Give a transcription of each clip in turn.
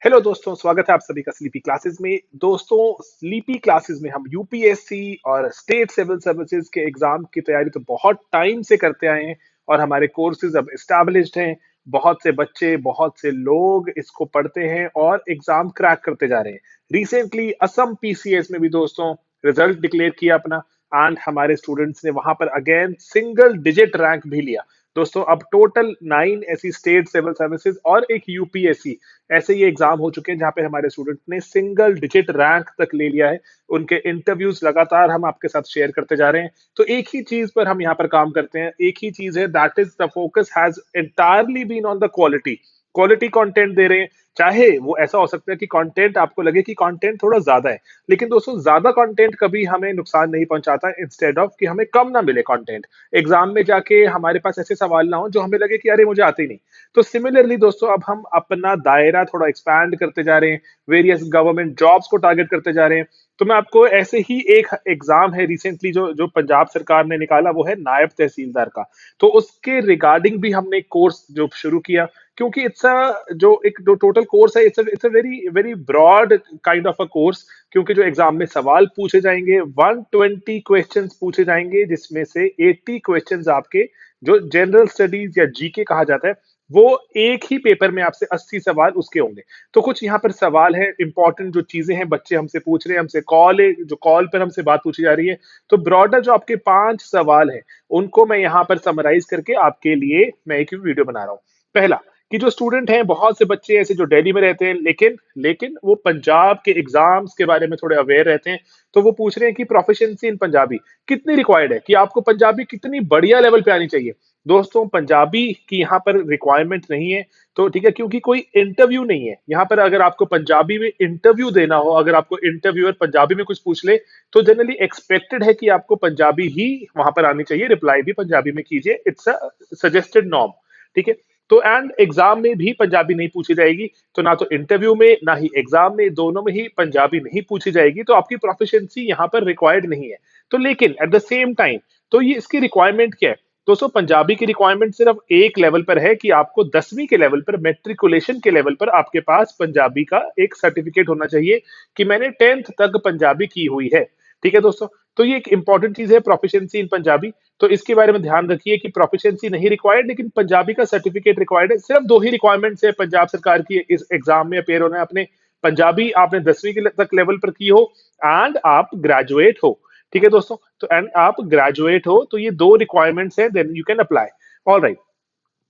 Hello दोस्तों, स्वागत है आप सभी का स्लीपी क्लासेस में। दोस्तों, स्लीपी क्लासेस में हम यूपीएससी और स्टेट सिविल सर्विसेज के एग्जाम की तैयारी तो बहुत टाइम से करते आए हैं और हमारे कोर्सेज अब एस्टैब्लिश्ड हैं। बहुत से बच्चे, बहुत से लोग इसको पढ़ते हैं और एग्जाम क्रैक करते जा रहे हैं। रिसेंटली असम पीसीएस में भी दोस्तों रिजल्ट डिक्लेयर किया अपना, एंड हमारे स्टूडेंट्स ने वहां पर अगेन सिंगल डिजिट रैंक भी लिया। दोस्तों, अब टोटल 9 ऐसी स्टेट सिविल सर्विसेज और एक यूपीएससी ऐसे ये एग्जाम हो चुके हैं जहां पे हमारे स्टूडेंट ने सिंगल डिजिट रैंक तक ले लिया है। उनके इंटरव्यूज लगातार हम आपके साथ शेयर करते जा रहे हैं। तो एक ही चीज पर हम यहाँ पर काम करते हैं, एक ही चीज है, that is the focus has entirely been on the quality. Quality content दे रहे हैं। चाहे वो ऐसा हो सकता है कि कंटेंट आपको लगे कि कंटेंट थोड़ा ज्यादा है, लेकिन दोस्तों ज्यादा कंटेंट कभी हमें नुकसान नहीं पहुंचाता, इंस्टेड ऑफ कि हमें कम ना मिले कंटेंट। एग्जाम में जाके हमारे पास ऐसे सवाल ना हो जो हमें लगे कि अरे मुझे आते ही नहीं। तो सिमिलरली दोस्तों, अब हम अपना दायरा थोड़ा एक्सपैंड करते जा रहे हैं, वेरियस गवर्नमेंट जॉब्स को टारगेट करते जा रहे हैं। तो मैं आपको ऐसे ही एक एग्जाम है रिसेंटली जो जो पंजाब सरकार ने निकाला, वो है नायब तहसीलदार का। तो उसके रिगार्डिंग भी हमने एक कोर्स जो शुरू किया, क्योंकि इट्स अ जो एक जो टोटल कोर्स है, it's a very very broad kind of a course. क्योंकि जो एग्जाम में सवाल पूछे जाएंगे, 120 क्वेश्चंस पूछे जाएंगे, जिसमें से 80 क्वेश्चंस आपके जो जनरल स्टडीज या जीके कहा जाता है, वो एक ही पेपर में आपसे 80 सवाल उसके होंगे। तो कुछ यहाँ पर सवाल है, इंपॉर्टेंट जो चीजें हैं बच्चे हमसे पूछ रहे हैं, हमसे कॉल है, जो कॉल पर हमसे बात पूछी जा रही है। तो ब्रॉडर जो आपके 5 सवाल हैं, उनको मैं यहाँ पर समराइज करके आपके लिए मैं एक वीडियो बना रहा हूँ। पहला, कि जो स्टूडेंट हैं, बहुत से बच्चे ऐसे जो दिल्ली में रहते हैं, लेकिन लेकिन वो पंजाब के एग्जाम्स के बारे में थोड़े अवेयर रहते हैं। तो वो पूछ रहे हैं कि प्रोफिशिएंसी इन पंजाबी कितनी रिक्वायर्ड है, कि आपको पंजाबी कितनी बढ़िया लेवल पे आनी चाहिए। दोस्तों, पंजाबी की यहाँ पर रिक्वायरमेंट नहीं है। तो ठीक है, क्योंकि कोई इंटरव्यू नहीं है यहाँ पर। अगर आपको पंजाबी में इंटरव्यू देना हो, अगर आपको इंटरव्यूअर पंजाबी में कुछ पूछ ले, तो जनरली एक्सपेक्टेड है कि आपको पंजाबी ही वहां पर आनी चाहिए, रिप्लाई भी पंजाबी में कीजिए, इट्स अ सजेस्टेड नॉर्म। ठीक है। तो एंड एग्जाम में भी पंजाबी नहीं पूछी जाएगी। तो ना तो इंटरव्यू में ना ही एग्जाम में, दोनों में ही पंजाबी नहीं पूछी जाएगी। तो आपकी प्रोफिशिएंसी यहाँ पर रिक्वायर्ड नहीं है। तो लेकिन एट द सेम टाइम, तो ये इसकी रिक्वायरमेंट क्या है दोस्तों? पंजाबी की रिक्वायरमेंट सिर्फ एक लेवल पर है, कि आपको 10वीं के लेवल पर, मेट्रिकुलेशन के लेवल पर आपके पास पंजाबी का एक सर्टिफिकेट होना चाहिए कि मैंने 10th तक पंजाबी की हुई है। ठीक है दोस्तों। तो ये एक इंपॉर्टेंट चीज है, प्रोफिशिएंसी इन पंजाबी। तो इसके बारे में ध्यान रखिए कि प्रोफिशिएंसी नहीं रिक्वायर्ड, लेकिन पंजाबी का सर्टिफिकेट रिक्वायर्ड है। सिर्फ दो ही रिक्वायरमेंट्स है पंजाब सरकार की इस एग्जाम में अपेयर होना है अपने। पंजाबी आपने 10वीं के तक लेवल पर की हो, एंड आप ग्रेजुएट हो। ठीक है दोस्तों। तो एंड आप ग्रेजुएट हो, तो ये दो रिक्वायरमेंट्स है, then you can apply. All right.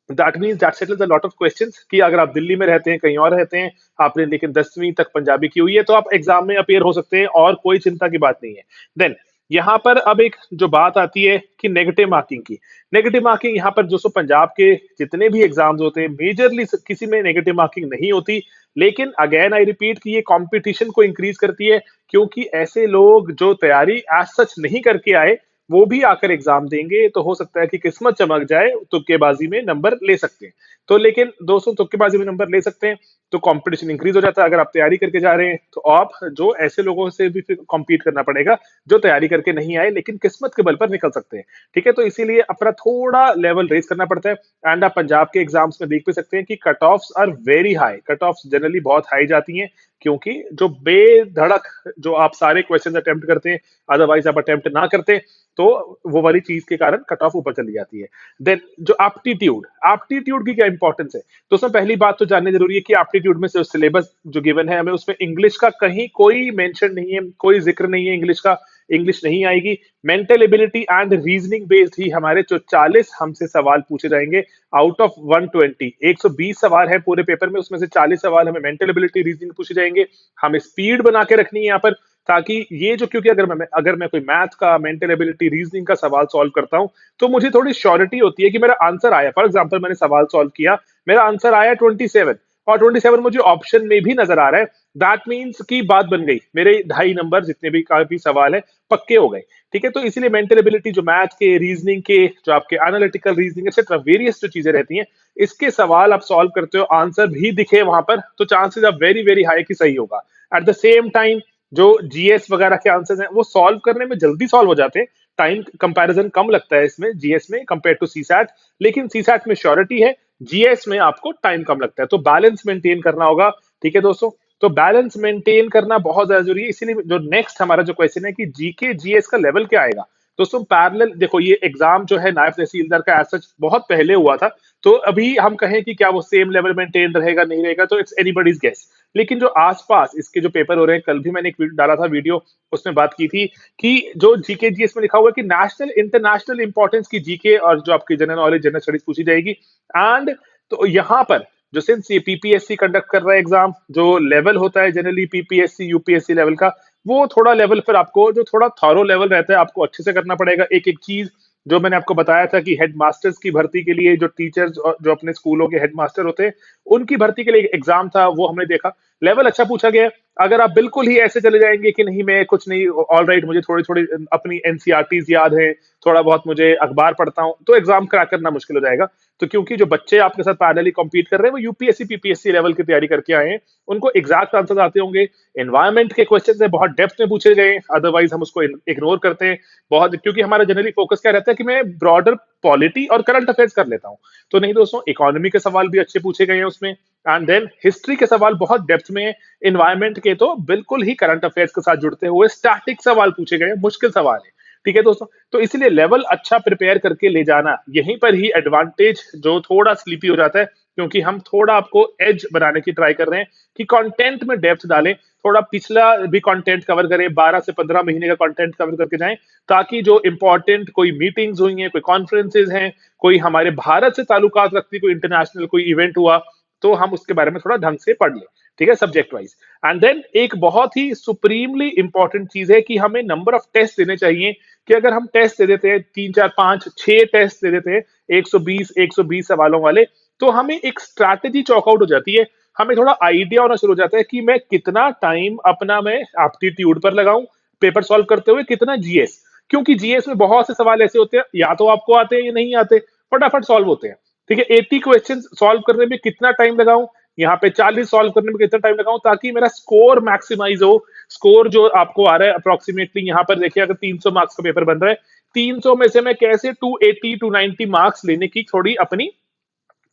That means that settles a lot of questions, कि अगर आप दिल्ली में रहते हैं, कहीं और रहते हैं, आपने लेकिन 10वीं तक पंजाबी की हुई है, तो आप एग्जाम में अपेयर हो सकते हैं और कोई चिंता की बात नहीं है। देन यहाँ पर अब एक जो बात आती है कि नेगेटिव मार्किंग की। नेगेटिव मार्किंग यहाँ पर दोस्तों पंजाब के जितने भी एग्जाम्स होते हैं, मेजरली किसी में नेगेटिव मार्किंग नहीं होती। लेकिन अगेन आई रिपीट कि ये कंपटीशन को इंक्रीज करती है, क्योंकि ऐसे लोग जो तैयारी एज सच नहीं करके आए, वो भी आकर एग्जाम देंगे। तो हो सकता है कि किस्मत चमक जाए, तुक्केबाजी में नंबर ले सकते हैं। तो लेकिन दोस्तों, तुक्केबाजी में नंबर ले सकते हैं तो कंपटीशन इंक्रीज हो जाता है। अगर आप तैयारी करके जा रहे हैं, तो आप जो ऐसे लोगों से भी फिर कॉम्पीट करना पड़ेगा जो तैयारी करके नहीं आए, लेकिन किस्मत के बल पर निकल सकते हैं। ठीक है। तो इसीलिए अपना थोड़ा लेवल रेज करना पड़ता है। एंड आप पंजाब के एग्जाम्स में देख भी सकते हैं कि cut offs are very high, cut offs generally बहुत हाई जाती हैं, क्योंकि जो बेधड़क जो आप सारे क्वेश्चन अटेम्प्ट करते हैं, अदरवाइज आप अटेम्प्ट ना करते, तो वो वाली चीज के कारण कट ऑफ ऊपर चली जाती है। देन जो एप्टीट्यूड, एप्टीट्यूड की क्या इंपॉर्टेंस है दोस्तों? पहली बात तो जाननी जरूरी है कि एप्टीट्यूड में जो सिलेबस जो गिवन है हमें, उसमें इंग्लिश का कहीं कोई मेंशन नहीं है, कोई जिक्र नहीं है इंग्लिश का। इंग्लिश नहीं आएगी। Mental ability and reasoning based ही हमारे जो 40 हमसे सवाल पूछे जाएंगे आउट ऑफ 120। 120 सवाल है पूरे पेपर में, उसमें से 40 सवाल हमें मेंटल एबिलिटी रीजनिंग पूछे जाएंगे। हमें स्पीड बना के रखनी है यहाँ पर, ताकि ये जो, क्योंकि अगर मैं कोई मैथ का, मेंटल एबिलिटी, रीजनिंग का सवाल सॉल्व करता हूं, तो मुझे थोड़ी श्योरिटी होती है कि मेरा आंसर आया। फॉर एग्जांपल, मैंने सवाल सॉल्व किया, मेरा आंसर आया 27, और 27 मुझे ऑप्शन में भी नजर आ रहा है। दैट मीन्स की बात बन गई, मेरे 2.5 नंबर जितने भी काफी सवाल है पक्के हो गए। ठीक है। तो इसीलिए मेंटल एबिलिटी, जो मैथ के, रीजनिंग के, जो आपके एनालिटिकल रीजनिंग एक्सेट्रा वेरियस जो चीजें रहती हैं, इसके सवाल आप सॉल्व करते हो, आंसर भी दिखे वहां पर, तो chances are very very high कि सही होगा। एट द सेम टाइम, जो जीएस वगैरह के आंसर्स हैं, वो सॉल्व करने में जल्दी सॉल्व हो जाते हैं। टाइम कंपैरिजन कम लगता है इसमें, जीएस में, कंपेयर टू सीसैट। लेकिन सीसैट में श्योरिटी है, जीएस में आपको टाइम कम लगता है। तो बैलेंस मेंटेन करना होगा, ठीक है दोस्तों। तो बैलेंस मेंटेन करना बहुत ज्यादा जरूरी है, इसीलिए जो नेक्स्ट हमारा जो क्वेश्चन है कि जीके जीएस का लेवल क्या आएगा। दोस्तों पैरेलल देखो, ये एग्जाम जो है नायब तहसीलदार का एज सच बहुत पहले हुआ था, तो अभी हम कहें कि क्या वो सेम लेवल मेंटेन रहेगा नहीं रहेगा, तो इट्स एनीबॉडीज गेस। लेकिन जो आसपास इसके जो पेपर हो रहे हैं, कल भी मैंने एक डाला था वीडियो, उसमें बात की थी कि जो जीके जीएस में लिखा हुआ है कि नेशनल इंटरनेशनल इंपॉर्टेंस की जीके और जो आपकी जनरल नॉलेज जनरल स्टडीज पूछी जाएगी। एंड तो यहाँ पर जो सिंस ये पीपीएससी कंडक्ट कर रहा है एग्जाम, जो लेवल होता है जनरली पीपीएससी यूपीएससी लेवल का, वो थोड़ा लेवल फिर आपको जो थोड़ा थॉरो लेवल रहता है आपको अच्छे से करना पड़ेगा। एक एक चीज जो मैंने आपको बताया था कि हेड मास्टर्स की भर्ती के लिए जो टीचर्स जो अपने स्कूलों के हेड मास्टर होते हैं उनकी भर्ती के लिए एग्जाम था, वो हमने देखा लेवल अच्छा पूछा गया है। अगर आप बिल्कुल ही ऐसे चले जाएंगे कि नहीं मैं कुछ नहीं, ऑल राइट मुझे थोड़ी थोड़ी अपनी एनसीईआरटीज याद है, थोड़ा बहुत मुझे अखबार पढ़ता हूं, तो एग्जाम क्रैक करना मुश्किल हो जाएगा। तो क्योंकि जो बच्चे आपके साथ पैरेलली कम्पीट कर रहे हैं वो यूपीएससी पीपीएससी लेवल की तैयारी करके आए हैं, उनको एग्जैक्ट आंसर आते होंगे। एनवायरमेंट के क्वेश्चन है बहुत डेप्थ में पूछे गए, अदरवाइज हम उसको इग्नोर करते हैं बहुत, क्योंकि हमारा जनरली फोकस क्या रहता है कि मैं ब्रॉडर पॉलिटी और करंट अफेयर्स कर लेता हूं। तो नहीं दोस्तों, इकोनॉमी के सवाल भी अच्छे पूछे गए हैं उसमें, एंड देन हिस्ट्री के सवाल बहुत डेप्थ में, एनवायरमेंट के तो बिल्कुल ही करंट अफेयर्स के साथ जुड़ते हुए स्टैटिक सवाल पूछे गए हैं, मुश्किल सवाल है। ठीक है दोस्तों, तो इसलिए लेवल अच्छा प्रिपेयर करके ले जाना, यहीं पर ही एडवांटेज जो थोड़ा स्लीपी हो जाता है, क्योंकि हम थोड़ा आपको एज बनाने की ट्राई कर रहे हैं कि कंटेंट में डेप्थ डालें, थोड़ा पिछला भी कंटेंट कवर करें, 12 से 15 महीने का कंटेंट कवर करके जाएं, ताकि जो इंपॉर्टेंट कोई मीटिंग्स हुई हैं, कोई कॉन्फ्रेंसेज हैं, कोई हमारे भारत से ताल्लुकात रखती कोई इंटरनेशनल कोई इवेंट हुआ, तो हम उसके बारे में थोड़ा ढंग से पढ़ लें। ठीक है, सब्जेक्ट वाइज। एंड देन एक बहुत ही सुप्रीमली इंपॉर्टेंट चीज है कि हमें नंबर ऑफ टेस्ट देने चाहिए, कि अगर हम टेस्ट दे देते हैं 3 4 5 6 टेस्ट दे देते हैं 120 सवालों वाले, तो हमें एक स्ट्रैटेजी चॉकआउट हो जाती है, हमें थोड़ा आइडिया होना शुरू हो जाता है कि मैं कितना टाइम अपना मैं एप्टीट्यूड पर लगाऊं पेपर सॉल्व करते हुए, कितना जीएस, क्योंकि जीएस में बहुत से सवाल ऐसे होते हैं या तो आपको आते हैं या नहीं आते, फटाफट सॉल्व होते हैं। ठीक है, 80 क्वेश्चन सॉल्व करने में कितना टाइम लगाऊं, यहाँ पे 40 सॉल्व करने में कितना टाइम लगाऊं, ताकि मेरा स्कोर मैक्सिमाइज हो। स्कोर जो आपको आ रहा है अप्रोक्सीमेटली, यहाँ पर देखिए अगर 300 मार्क्स का पेपर बन रहा है, 300 में से मैं कैसे 280 290 मार्क्स लेने की थोड़ी अपनी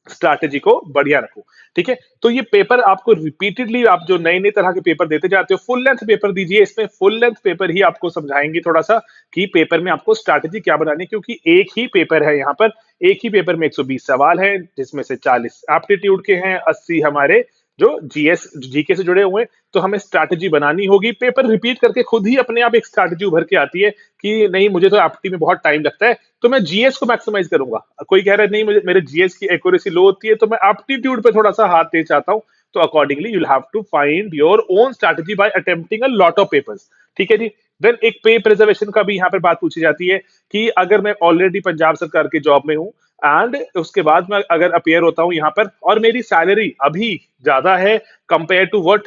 स्ट्रैटेजी को बढ़िया रखो। ठीक है, तो ये पेपर आपको रिपीटेडली, आप जो नए नए तरह के पेपर देते जाते हो, फुल लेंथ पेपर दीजिए, इसमें फुल लेंथ पेपर ही आपको समझाएंगे थोड़ा सा कि पेपर में आपको स्ट्रैटेजी क्या बनानी है, क्योंकि एक ही पेपर है यहाँ पर, एक ही पेपर में 120 सवाल है, जिसमें से 40 एप्टीट्यूड के हैं, 80 हमारे जो जीएस जीके से जुड़े हुए हैं। तो हमें स्ट्रैटेजी बनानी होगी, पेपर रिपीट करके खुद ही अपने आप एक स्ट्रैटेजी उभर के आती है कि नहीं मुझे तो एप्टी में बहुत टाइम लगता है, तो मैं जीएस को मैक्सिमाइज करूंगा। कोई कह रहा है नहीं मुझे मेरे जीएस की एक्यूरेसी लो होती है, तो मैं एप्टीट्यूड पे थोड़ा सा हाथ दे चाहता हूं, तो accordingly you have to find your own strategy by attempting a lot of papers. ठीक है जी। देन एक पे प्रिजर्वेशन का भी यहाँ पर बात पूछी जाती है कि अगर मैं ऑलरेडी पंजाब सरकार के जॉब में हूँ एंड उसके बाद मैं अगर अपियर होता हूँ यहाँ पर, और मेरी सैलरी अभी ज्यादा है compare to what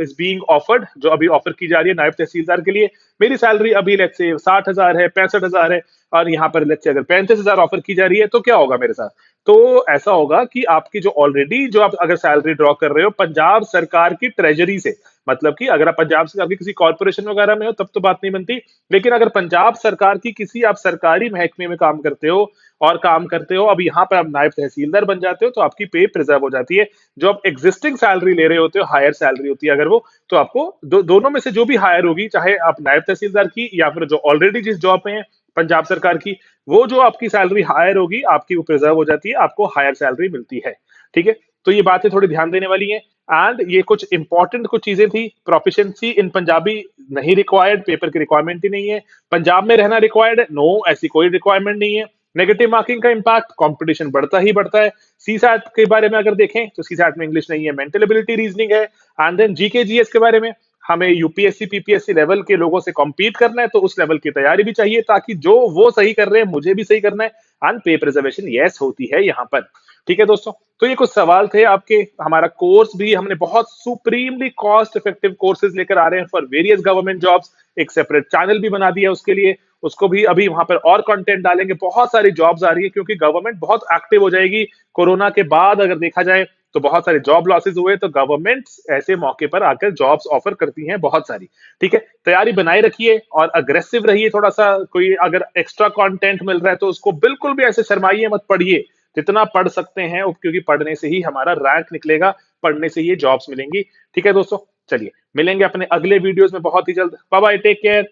is being offered, जो अभी ऑफर की जा रही है नायब तहसीलदार के लिए, मेरी सैलरी अभी लेट्स से 60,000 है, 65,000 है, और यहाँ पर लेट्स से अगर 35,000 ऑफर की जा रही है, तो क्या होगा मेरे साथ? तो ऐसा होगा कि आपकी जो ऑलरेडी जो आप अगर सैलरी ड्रॉ कर रहे हो पंजाब सरकार की ट्रेजरी से, मतलब कि अगर आप पंजाब सरकार की किसी कॉर्पोरेशन वगैरह में हो तब तो बात नहीं बनती, लेकिन अगर पंजाब सरकार की किसी आप सरकारी महकमे में काम करते हो और काम करते हो, अब यहाँ पर आप नायब तहसीलदार बन जाते हो, तो आपकी पे प्रिजर्व हो जाती है। जो आप एग्जिस्टिंग सैलरी ले रहे होते हो, हायर सैलरी होती है अगर वो, तो आपको दोनों में से जो भी हायर होगी, चाहे आप नायब तहसीलदार की या फिर जो ऑलरेडी जिस जॉब में है पंजाब सरकार की, वो जो आपकी सैलरी हायर होगी आपकी वो प्रिजर्व हो जाती है, आपको हायर सैलरी मिलती है। ठीक है, तो ये बातें थोड़ी ध्यान देने वाली हैं। एंड ये कुछ इंपॉर्टेंट कुछ चीजें थी, प्रोफिशिएंसी इन पंजाबी नहीं रिक्वायर्ड, पेपर की रिक्वायरमेंट ही नहीं है। पंजाब में रहना रिक्वायर्ड है, नो ऐसी कोई रिक्वायरमेंट नहीं है। नेगेटिव मार्किंग का इंपैक्ट, कंपटीशन बढ़ता ही बढ़ता है। सीसैट के बारे में अगर देखें तो सीसैट में इंग्लिश नहीं है, मेंटल एबिलिटी रीजनिंग है। एंड देन जीके जीएस के बारे में, हमें यूपीएससी पीपीएससी लेवल के लोगों से कॉम्पीट करना है, तो उस लेवल की तैयारी भी चाहिए, ताकि जो वो सही कर रहे हैं मुझे भी सही करना है। एंड पे प्रिजर्वेशन यस होती है यहाँ पर। ठीक है दोस्तों, तो ये कुछ सवाल थे आपके। हमारा कोर्स भी हमने बहुत सुप्रीमली कॉस्ट इफेक्टिव कोर्सेज लेकर आ रहे हैं फॉर वेरियस गवर्नमेंट जॉब्स, एक सेपरेट चैनल भी बना दिया उसके लिए, उसको भी अभी वहां पर और कंटेंट डालेंगे। बहुत सारी जॉब्स आ रही है क्योंकि गवर्नमेंट बहुत एक्टिव हो जाएगी कोरोना के बाद। अगर देखा जाए तो बहुत सारे जॉब लॉसेस हुए, तो गवर्नमेंट ऐसे मौके पर आकर जॉब्स ऑफर करती हैं बहुत सारी। ठीक है, तैयारी बनाए रखिए और अग्रेसिव रहिए थोड़ा सा। कोई अगर एक्स्ट्रा कंटेंट मिल रहा है तो उसको बिल्कुल भी ऐसे शर्माइए मत, पढ़िए जितना पढ़ सकते हैं, क्योंकि पढ़ने से ही हमारा रैंक निकलेगा। पढ़ने से ये जॉब्स मिलेंगी। ठीक है दोस्तों, चलिए मिलेंगे अपने अगले वीडियोस में बहुत ही जल्द। Bye bye, take care.